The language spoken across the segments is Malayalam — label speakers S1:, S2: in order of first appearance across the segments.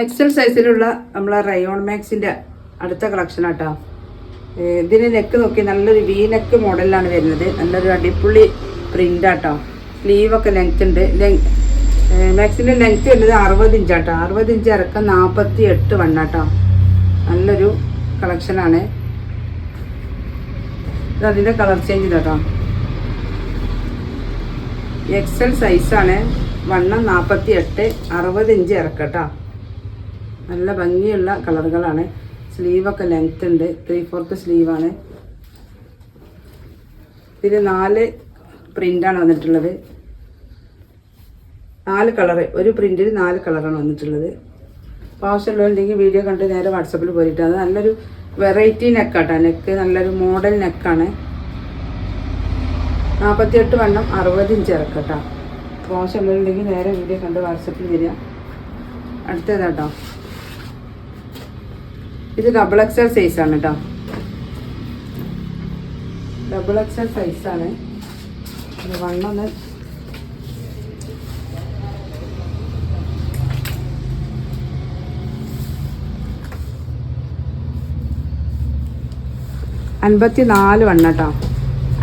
S1: എക്സൽ സൈസിലുള്ള നമ്മളെ റയോൺ മാക്സിൻ്റെ അടുത്ത കളക്ഷനാട്ടോ. ഇതിന് നെക്ക് നോക്കി നല്ലൊരു വി നെക്ക് മോഡലിലാണ് വരുന്നത്. നല്ലൊരു അടിപൊളി പ്രിൻ്റാട്ടോ. സ്ലീവൊക്കെ ലെങ്ത് ഉണ്ട്. മാക്സിൻ്റെ ലെങ്ത് വരുന്നത് 60 ഇഞ്ചാട്ടോ. 60 ഇഞ്ച് ഇറക്കം 48 വണ്ണാട്ടോ. നല്ലൊരു കളക്ഷനാണ്. ഇതതിൻ്റെ കളർ ചേഞ്ച് കേട്ടോ. എക്സൽ സൈസാണ്. വണ്ണം 48, 60 ഇഞ്ച് ഇറക്കട്ടോ. നല്ല ഭംഗിയുള്ള കളറുകളാണ്. സ്ലീവൊക്കെ ലെങ്ത് ഉണ്ട്. 3/4 സ്ലീവാണ്. ഇതിൽ 4 പ്രിൻ്റാണ് വന്നിട്ടുള്ളത്. 4 കളറ്, ഒരു പ്രിൻറ്റിൽ 4 കളറാണ് വന്നിട്ടുള്ളത്. അപ്പോൾ ആവശ്യമുള്ളതുണ്ടെങ്കിൽ വീഡിയോ കണ്ട് നേരെ വാട്സപ്പിൽ പോയിട്ട്. അത് നല്ലൊരു വെറൈറ്റി നെക്കാട്ടോ. നെക്ക് നല്ലൊരു മോഡൽ നെക്കാണ്. 48 വണ്ണം 60 ഇഞ്ച് ഇറക്കട്ടോ. അപ്പോൾ ആവശ്യമുള്ളതുണ്ടെങ്കിൽ നേരെ വീഡിയോ കണ്ട് വാട്സപ്പിൽ വരിക. അടുത്തതാട്ടോ, ഇത് ഡബിൾ എക്സൽ സൈസാണ് കേട്ടോ. ഡബിൾ എക്സൽ സൈസാണ്. വണ്ണം 54 വണ്ണം കേട്ടോ.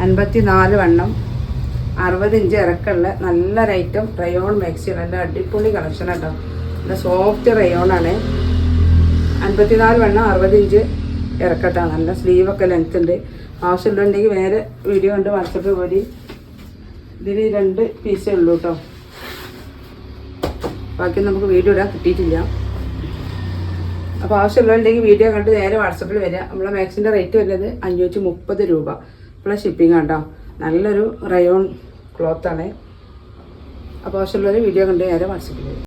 S1: 54 വണ്ണം 60 ഇഞ്ച് ഇറക്കമുള്ള നല്ലൊരു ഐറ്റം റയോൺ മാക്സി. നല്ല അടിപൊളി കളക്ഷൻ കേട്ടോ. നല്ല സോഫ്റ്റ് റയോണാണ്. 54 വണ്ണം 60 ഇഞ്ച് ഇറക്കട്ടോ. നല്ല സ്ലീവൊക്കെ ലെങ്ത് ഉണ്ട്. ആവശ്യമുണ്ടെങ്കിൽ വേറെ വീഡിയോ കണ്ട് വാട്സപ്പിൽ പോയി. ഇതിന് 2 പീസേ ഉള്ളൂ കേട്ടോ. ബാക്കി നമുക്ക് വീഡിയോ ഇടാൻ കിട്ടിയിട്ടില്ല. അപ്പോൾ ആവശ്യമുള്ളതുണ്ടെങ്കിൽ വീഡിയോ കണ്ട് നേരെ വാട്സപ്പിൽ വരിക. നമ്മളെ മാക്സിൻ്റെ റേറ്റ് വരുന്നത് 530 രൂപ പ്ലസ് ഷിപ്പിംഗ് കേട്ടോ. നല്ലൊരു റയോൺ ക്ലോത്താണ്. അപ്പോൾ ആവശ്യമുള്ളവർ വീഡിയോ കണ്ട് നേരെ വാട്സപ്പിൽ വരിക.